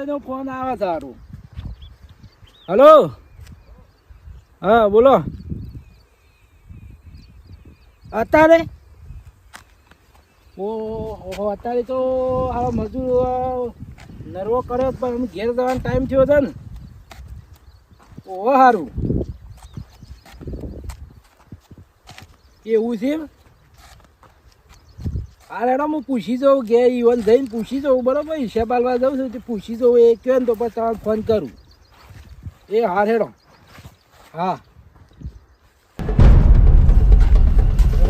સુવનભાઈનો phone આવે સારું. Hello, હા બોલો. અત્યારે ઓહો અત્યારે તો આ મજૂર નરવો કર્યો પણ ઘેર જવાનો ટાઈમ થયો છે ને. ઓહો સારું એવું છે. હા રેડો હું પૂછી જાઉં ઘેર ઈવન જઈને પૂછી જાઉં બરાબર. હિસાબ આલવા જાઉં છું પૂછી જાઉં એ કહે ને તો પછી તમારે ફોન કરું. એ હા રેડો. હા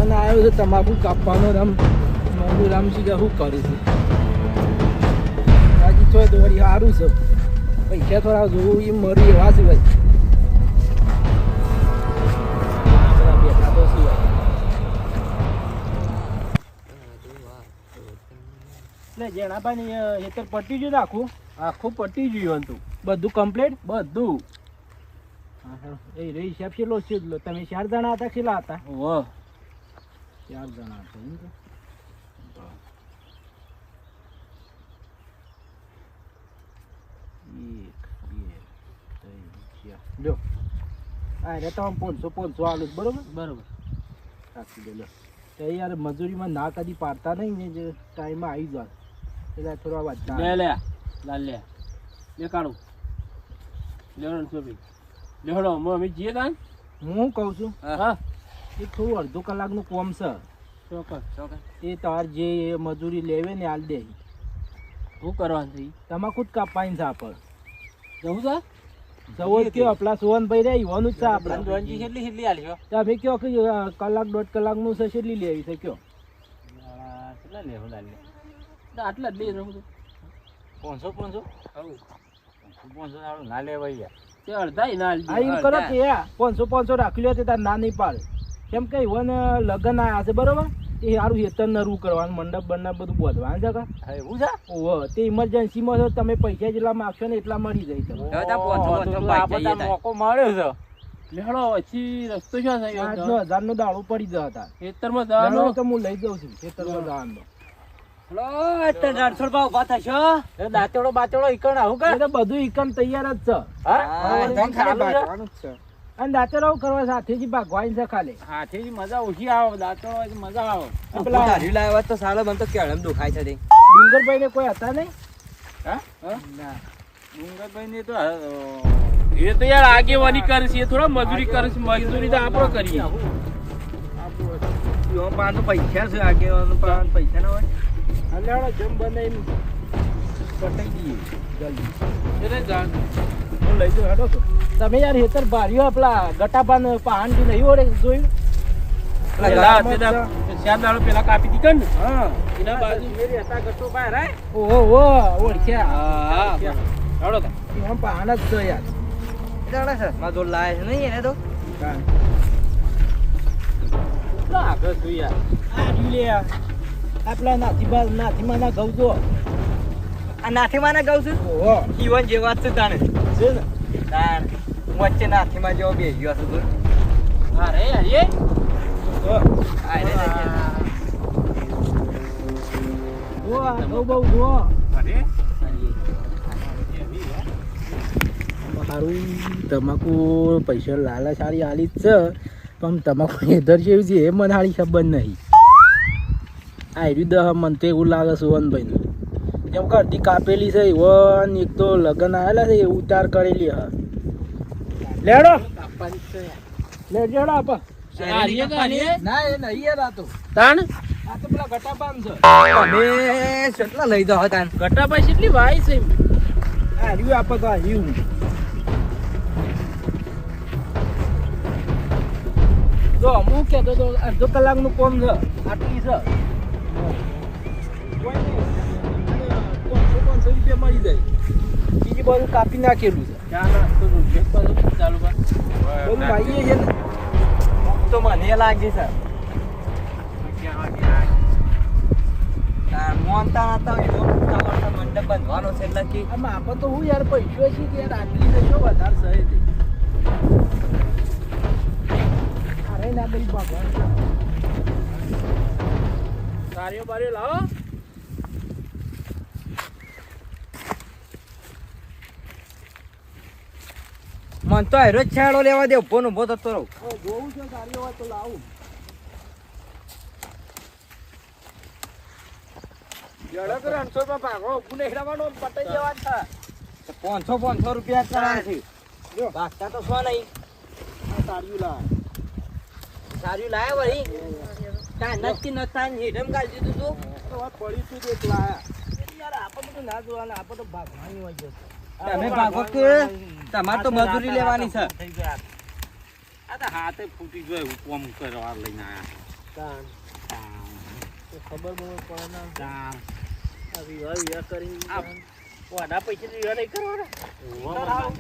મને આવ્યો છે તમાકુ કાપવાનો રમ મજૂર રામજી કે શું કરું છું. બાકી છો તો વળી સારું છે. પૈસા થોડા જોવું એ મરી એવા છે ભાઈ. બેઠા તો સિવાય એટલે જેણાભાઈ હેતર પટી ગયું આખું આખું પટી ગયું હતું બધું કમ્પ્લીટ બધું. એ રે હિસાબ છેલ્લો છે તમે 4 જણા હતા કેટલા હતા? ઓહ 4 જણા હતા એમ કે. લો હા રે તમે 500 આલું બરોબર બરોબર રાખી દો. લો તો યાર મજૂરીમાં ના કદી પાડતા નહીં ને જે ટાઈમમાં આવી જાય એટલે થોડા વાંચતા લે લે લાલ લે લે કાઢું લેવડો સોપી લેવડો અમે જઈએ તા. હું કહું છું હા એ થોડું અડધો કલાકનું કોમ છે. ચોક્કસ ચોક્કસ એ તાર જે મજૂરી લેવે ને હાલ દે. શું કરવાનું છે? તમાકુ જ કાપવાની છે આપણે. જવું છે જવો કયો આપણા સુવનભાઈ રે ઈવાનું જ છે આપણે. કેટલી કેટલી આલ્યો તમે કયો કે કલાક 1.5 કલાકનું છે કેટલી લેવી છે કયો? કેટલા લેવું લાલ આટલા જ લઈ રહું 500 ના લેવાય તે અડધા ના એમ કરો કે 500 રાખી લો તે તાર ના નહીં પાડે. કેમ કે ઈવન લગ્ન આવ્યા છે બરોબર એ સારું હેતર નરવું કરવાનું મંડપ બંડપ બધું બોધવાનું છે. એવું છે ઓહો તે ઇમરજન્સીમાં તો તમે પૈસા જેટલા માગશો ને એટલા મળી જાય તમે. મોકો મળ્યો છે લેડો પછી રસ્તો શું છે? 1000 નો દાડો પડી જતા હતા ખેતરમાં જવાનો તો હું લઈ જાઉં છું ખેતરમાં જવાનો. દાંતેડો બાતેડો ઈકણ આવું કે બધું ઈકણ તૈયાર જ છે. અને દાંતેડો કરવા સાથેજી ભાગવાની છે ખાલી. હાથેજી મજા ઓછી આવે દાંતેડો મજા આવે. પેલા ધારી લાવ્યા તો સાલો મને તો કેળમ દુખાય છે. ડુંગરભાઈ ને કોઈ હતા નહીં? હા ના ડુંગરભાઈ ને તો એ તો યાર આગેવાની કરે છે થોડા મજૂરી કરે છે. મજૂરી તો આપણો કરીએ આપણો પૈસા છે આગેવાનો પૈસા ના હોય. હલ્યાડો જેમ બને એમ પટાઈ દઈએ જલ્દી એટલે હું લઈ જાઉં. હેડો તમે યાર હેતર ભાર્યો આપલા ગટાપાન પહાણ થી નહીં ઓળે જોયું? 4 દાડો પેલા કાપી દીધા ને એના બાજુ મેરી હતા ગટો બહાર હે ઓહો ઓળખ્યા. હા હેડો તા પહાણ જ છે યાર. એટલે છે માં જો લાય છે નહીં એને તો આગળ તું યાર આ લે આપલા નાથીમાં ના ઘઉં જો આ નાથીમાં ના ઘઉં છું. ઓહો ઈવન જે વાત છે તાણે છે ને તાણ વચ્ચે નાથીમાં જેવો બે ગયો છે તું. અરે અરે તમાકુ પૈસા લાલા સારી આલી જ છે પણ તમાકુ હેધર જેવી છે એ મને સારી ખબર નહીં. આયરી 10 મન તો એવું લાગે સુવનભાઈ ને જેમ કે અડધી કાપેલી છે ઈવન એક તો લગ્ન આવેલા છે એ ઉતાર કરેલી. હા લેડો લેડો આપા ના એ નહીં યાર આ તો તાણ આ તો પેલા ગટાપાન છે. તમે કેટલા લઈ દો તાન ગટાપા કેટલી વાય છે આ રીવ આપા તો આ રીવ જો હું કહેતો તો અડધો કલાકનું કોમ છે આટલી છે. 500 રૂપિયા મળી જાય. બીજી બાજુ કાપી નાખેલું છે ચાલુ બધું ભાઈએ છે ને તો મને લાગે છે મોનતા હતા મંડપ બંધવાનો છે એટલે કે આમાં આપણે તો હું યાર પૈસો છે કે યાર આટલી તો શું વધારે સહે છે. અરે ના ભાઈ ભગવાન કાર્યો બાર્યો લાવો મન તો હેરો જ છેડો લેવા દે ઉભો ને ઉભો થતો રહું. જોવું છે ગાડી હોય તો લાવું. જડક રણછોડમાં ભાગો પુને હેરાવાનો પટાઈ જવા છે. 500 રૂપિયા કરાયા છે. જો ભાગતા તો શું નહીં. આ તાળીયું લાવ. સારું લાયા વળી. તા નક્કી નતા હેડમ ગાલી દીધું તું. તો વાત પડી તું દેખ લાયા. યાર આપણે તો ના જોવાના, આપણે તો ભાગવાની હોય છે. તમે ભાગો કે તમારે તો મજૂરી લેવાની છે. થઈ ગયા. આ તો હાથે ફૂટી ગયો એવું કોમ કરવા લઈને તાણ. તો ખબર બહુ પડે ના. આયા. આ વિવાહ કરી આ વાડા પૈસા વિવાહ નહીં કરવાના.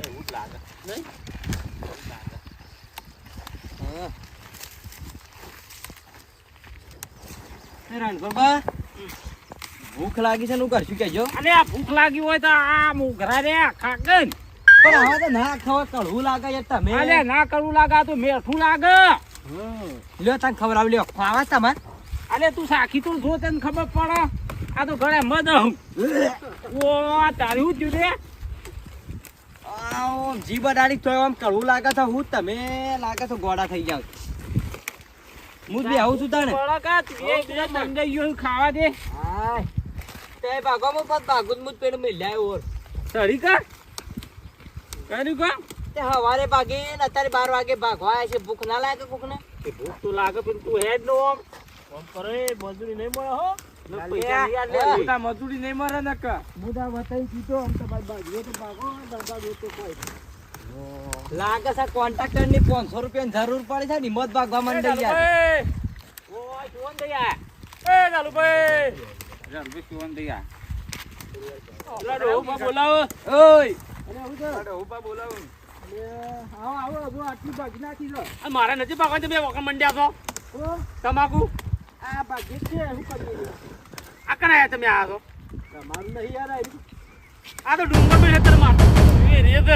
એવું જ લાગે નહીં હા. એ રણછોડબા, ભૂખ લાગી છે નું કરશું કેજો. અરે આ ભૂખ લાગી હોય તો આ મુઘરા રે ખાકન પણ હવે તો ના ખાવા કડવું લાગે યાર તમે. અરે ના કરવું લાગે આ તો મેઠું લાગે. લ્યો તને ખવડાવી લ્યો. ખાવા તમાર અરે તું સાખી તો જો તને ખબર પડે. આ તો ઘરે મદ ઓ તારી હું થયું રે. આવો જીભ અડાડી તો આમ કડવું લાગે છે. હું તમે લાગે તો ગોડા થઈ જાવ. હું બી આવું છું તને. બળકા તું એ બીજા મંગાઈ ગયો ખાવા દે. હાય તે ભાગવામાં પત ભાગું મુજ પેડ મેલ્યા ઓર. તરી કા કર્યું કા તે હવારે ભાગે ને અત્યારે 12 વાગે ભાગવા આવ્યા છે. ભૂખ ના લાગે કોકને? એ ભૂખ તો લાગે પણ તું હેડ નો આમ કરે મજૂરી નહીં મળે હો. પૈસા નહીં આલે. મોટા મજૂરી નહીં મળે ને કા મુદા વતાઈ દીધો આમ તમારી બાજુ તો ભાગો દાદા તો કોઈ લાગે છે કોન્ટ્રાક્ટર ની 500 રૂપિયાની જરૂર પડે છે. નિમત ભાગવા માંડી યાર. ઓય જોન દયા એ ચાલુ ભાઈ જલ્દી જોન દયા લાડો ઉભા બોલાવો. ઓય અને હું તો લાડો ઉભા બોલાવો. આવો આવો આવો આટલી ભાગી નાખી દો. આ મારા નથી પાકવા તમે વખત મંડ્યા છો તો તમાકુ આ ભાગી છે શું કરીએ? આ કરાયા તમે આ છો તમારું નહીં યાર આવ્યું. આ તો ડુંગર પર હેતર માર એ રેત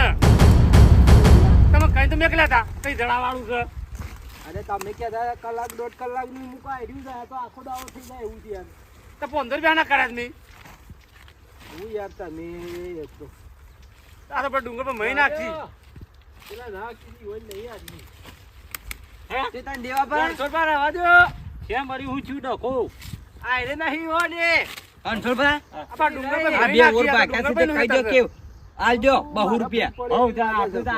તમે કઈ તો મેકલ્યા હતા કઈ જડા વાળું છે. અરે તમે કહેતા કલાક 1.5 કલાકનું મૂકો આવ્યું જાય તો આખો દાવો થઈ જાય એવું છે યાર. તો 15 રૂપિયા ના કર્યા તમે. હું યાર તમે એક તો આ તો પણ ડુંગર પર મહી નાખી પેલા ના કીધી હોય નહીં આદમી. હે તે તને દેવા પર 500 રૂપિયા રહેવા દો. કેમ વળી હું છું ડખો આ રે નહીં હો ને. કંટ્રોલ પર આપા ડુંગર પર આ મહી બે ઓર નાખી બાકા છે તે ખાઈ દો કેવ આલજો 200 રૂપિયા. હો જા આટલું તો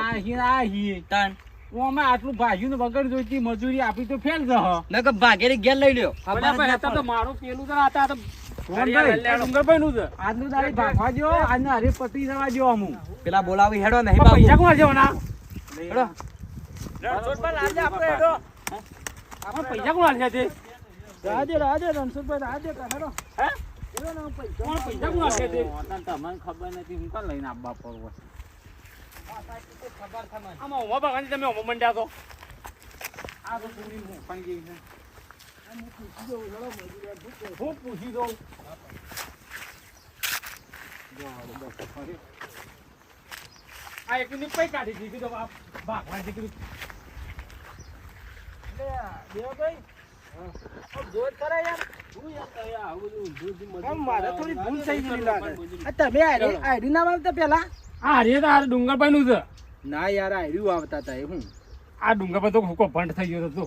આ હી તાન હું અમે આટલું ભાજ્યું ને વગર જોઈતી મજૂરી આપી તો ફેલ જ હ. નકર ભાગેરે ઘેર લઈ લ્યો. પણ ભાઈ તો મારું પેલું તો આ તો ડુંગરભાઈ નું છે. આજનું તારી ભાગવા દો આજને હરે પતિ જવા દો અમુ પેલા બોલાવી હેડો નહીં પૈસા બાબુ. કોણ છે ના હેડો પૈસા કોણ હાલ છે રાજે રણછોડભાઈ રાજે હેડો. હે એનો નામ પૈસા. કોણ પૈસા કોણ હાલ છે તમને ખબર નથી હું કાં લઈને આવવા પડવું આમાં ઉમા બાગાની તમે ઉમા મંડ્યા છો આ તો પૂરી મોફાઈ ગઈ છે હું પૂછી દઉં આ એકની પૈ કાઢી દીધી તો ભાગવા દીકરી દેવભાઈ જોત કરે યાર. હું યાર કયા આવું બધું ઊંધું ઊંધું મજૂરી મારે થોડી ભૂલ થઈ ગયેલી લાગે. આ તમે આઈડી ના વાવતા પેલા? આ રે તો આ ડુંગરભાઈ નું છે ના યાર આઈડી વાવતા હતા એ હું. આ ડુંગરભાઈ તો હુકો ભંડ થઈ ગયો હતો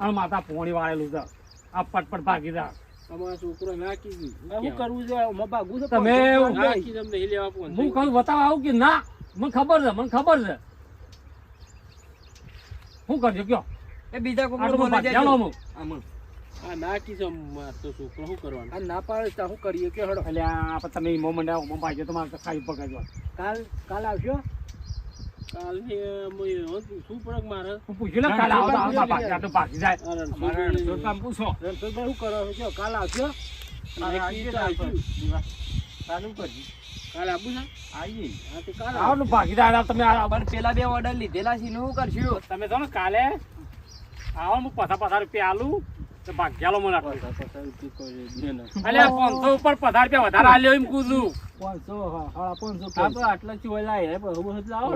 આ માથા પોણી વાળેલું છે આ પટપટ ભાગી જા અમારો છોકરો ના કીધું શું કરવું છે? અમાર ભાગવું છે. તમે નાખી તમને નહીં લેવા હું કહું બતાવ આવું કે ના મને ખબર છે શું કરજો કયો એ બીજા કોક આટલું બોલાવી ભાગ્યાનો દેજો. અમુક. આમાં. આ નાખી છે તો છોકરો શું કરવાનું? આ ના પાડે તો શું કરીએ કે હડો. એટલે આ પછી તમે ઈમો મંડ્યા ઉમો ભાગ્યો તમારે તો ખાઈ પકાજો કાલ આવશો? કાલ શું પડક મારે? હું પૂછ્યું ને કાલે આવો તો આવો ભાગ્યા આટલું ભાગી જાય મારે તમે પૂછો રણછોડભાઈ શું કરો છો? કાલ આવશો? ચાલુ કરજો. કાલ આવું છે? આવીએ. હા તો કાલ આવો ભાગી જાય તમે પણ પેલા બે ઓર્ડર લીધેલા છે એનું શું કરશું? તમે જો ને કાલે આવો હું 50 રૂપિયા આલું તો ભાગ્યાલો મને આટલું એટલે 500 ઉપર 50 રૂપિયા વધારે આલ્યો એમ કૂદું 500 હા 500 આ તો આટલા ચુવાલા હે પણ બહુ લાવો.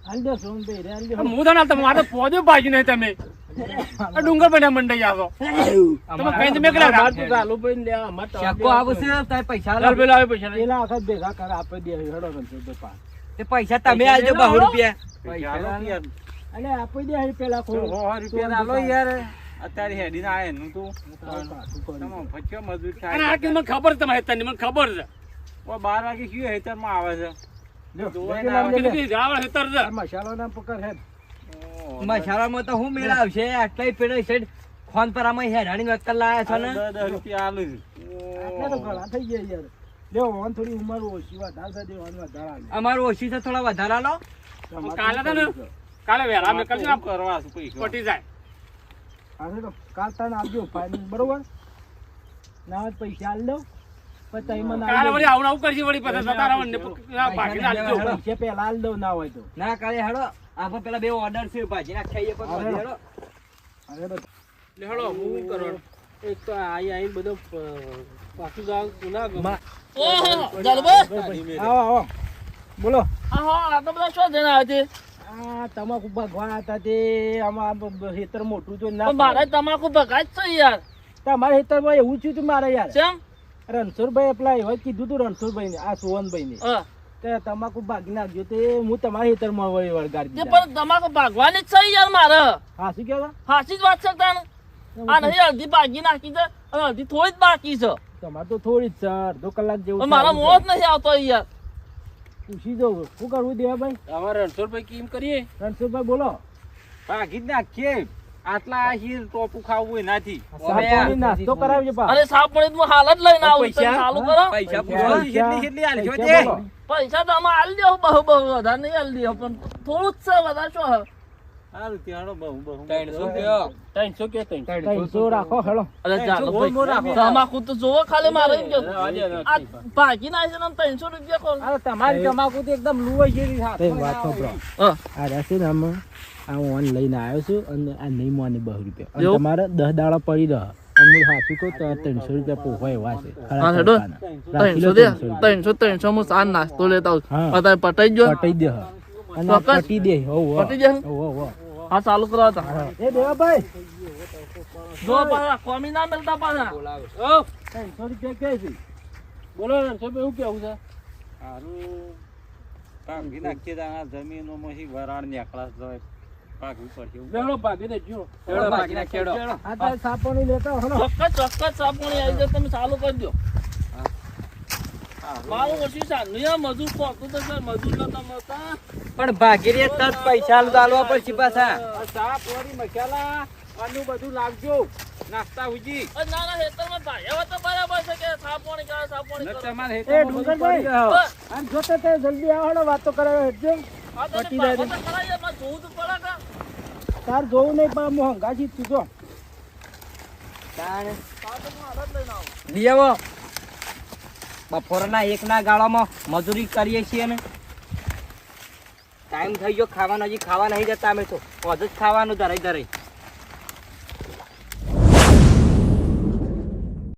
હાલ દે સોનભાઈ રે હાલ દે. હું તો ના તમારે પોજો ભાજી નહીં તમે આ ડુંગર પર મંડાઈ જાવ તમે કઈ તમે કેટલા અમાર તો ચાલુ પડીને લે અમાર તો ચક્કો આવશે તારે પૈસા લાલ પેલા આવે પૈસા નહીં. પેલા વખત ભેગા કર આપે દે હેડો રણછોડભાઈ તે પૈસા તમે આલજો 200 રૂપિયા. પૈસા આલો કે યાર. અલે આપી દે હારી પેલા તો 100 રૂપિયા આલો યાર. અત્યારે હેડીને આયા નું તું તમામ ફચ્યો મજૂર અને થાય આ કે મને ખબર છે તમારે હેતરની, મને ખબર છે. ઓ 12 વાગે કયું હેતરમાં આવે છે લ્યો, જોવાય પેલા ના લે, લે. કીધી જાવળ હેતર છે. આ મસાલો ના પકડ હેડ. ઓહો. મસાલામાં તો હું મેળા આવશે આટલાય પેલા સાઈડ ખોન પર આમાં હેરાણી વક્કલ લાયા છો ને 10 રૂપિયા આલું છું. આટલા તો ઘણા થઈ ગયા યાર. લ્યો વન થોડી ઉંમર ઓછી વધારે છે દેવાની વધારે આલે. અમારું ઓછી છે થોડા વધારા લો. તમારે કાલે તો ને? તો કાલે વેરા મેં કરજો ને, શું કરવા છું પૈસા પટી જાય. હારે તો કાલ તને આપજો ફાઇનલ બરોબર. ના હોય તો પૈસા આલ દો. પછી તઈ મને કાલે આલ વળી દો. આવું આવું કરજી વળી પછી જતા રહેવાનું ને ભાગીને આલજો. પૈસા પેલા આલ દો ના હોય તો. ના કાલે હેડો આપણે પેલા બે ઓર્ડર છે ભાજી ના ખાઈએ પણ અરે. હેડો. હારે તો લે હેડો, હું કરવાનું. એક તો આઈ બધો પાછું જાવ ના ગમે. આવો આવો બોલો. આ તમાકુ ભગવાન હતા તે આમાં હેતર મોટું તો ના મારે તમાકુ ભગાય જ છે યાર. તમારા હેતરમાં એવું થયું તું મારે યાર. કેમ? રણછોડભાઈ પેલા એવા કીધું તું રણછોડભાઈ ને આ સોવનભાઈ ને હા. તે તમાકુ ભાગી નાખજો તે હું તમારા હેતરમાં વળગાડી તે દીધા. પણ તમાકુ ભાગવાની જ છે યાર મારે. હા શું કહેતા સાચી જ વાત છે તાન. આ નહીં અડધી ભાગી નાખી છે અને અડધી થોડી જ બાકી છે. તમારે તો થોડી જ છે અડધો કલાક જેવું પણ મારા છે. મોં જ નથી આવતો યાર. પૂછી દઉં શું કરવું દેવાભાઈ. અમારે રણછોડભાઈ કેમ કરીએ? રણછોડભાઈ બોલો. ભાગી જ નાખીએ આટલા હીર ટોપું ખાવું હોય નથી ચા પાણી નાસ્તો કરાવજો પા. અરે સાપ પડી હું હાલ જ લઈને આવું તમે ચાલુ કરો. પૈસા પૈસા. પૂછો. કેટલી આલજો પૈસા તે બોલો. પૈસા તો આમાં આલી દો બહુ બહુ વધારે નહીં આલી દો પણ થોડું જ છે વધારે શું હે? સારું ત્યાંનો બહુ બહુ 300 કયો 300 કે 300? 300 રાખો હેલો. અરે ચાલો મોર મોર રાખો. તમાકુ તો જોવો ખાલી મારે એમ કે આજે આ ભાગી નાખી છે ને 300 રૂપિયા કોણ? અરે તમારી તમાકુ તો એકદમ લુવાઈ જેવી વાત સાંભળો. હા. આ રહેશે ને આમાં આ ઓન લઈને આવ્યો છું અને આ નહીં મોને 200 રૂપિયા અને એવું? તમારે 10 દાડા પડી રહે અને હું સાચું કહું તો 300 રૂપિયા પોહવા એવા છે હા, હેડો. રાખી લો 300 દે 300 300 હું સાંજ નાસ્તો લેતા હા. આવું અત્યારે પટાઈ ગયો પટાઈ દે હા. અને આ ચોક્કસ? પટી દે હોવ હોવ. પટી જાય? હોવ હોવ. હા ચાલુ કરો હતા એ દેવાભાઈ જો પાછા કોમી ના મળતા પાછા. ઓ 300 રૂપિયા કે છે બોલો રણછોડભાઈ, શું કેવું છે? સારું ભાગી નાખીએ તો આ જમીનોમાંથી વરાળ નીકળા જાય ભાગવું પડશે લે હેડો, ભાગી દેજો. હેડો ભાગી નાખ હેડો. આ તારે સાપોની લેતા હો ને. ચોક્કસ સાપોણી આવી જાય તમે ચાલુ કરી દો. મારું ઓછી સાંજનું મજૂર પોતું તો સર મજૂર નતા મળતા. પણ ભાગી રે તરત પૈસા આલવા પડશે પાછા. આ ચા પોરી મસાલા આનું બધું લાવજો નાસ્તા ઉજી ના ના હેતરમાં ભાઈ હવે તો બરાબર છે કે સાપોણી કરે સાપોણી કરે. તમારે એ ડુંગરભાઈ આમ જોતે તે જલ્દી આવો ને વાતો કરાવે હેડજો. આ તો પટી જાય. પાછો તો કરાય એમાં જોવું તો પડે કે. તાર જોવું નહીં પણ હું હંગાજી જ છું જો. તાણ આ તો હું હાલત લઈને આવું. લઈ આવો. બપોરના 1 ના ગાળામાં મજૂરી કરીએ છીએ ને ટાઈમ થઈ ગયો ખાવાનો, હજી ખાવા નહીં જતા અમે તો. હોજ જ ખાવાનું ધરાઈ ધરાઈ.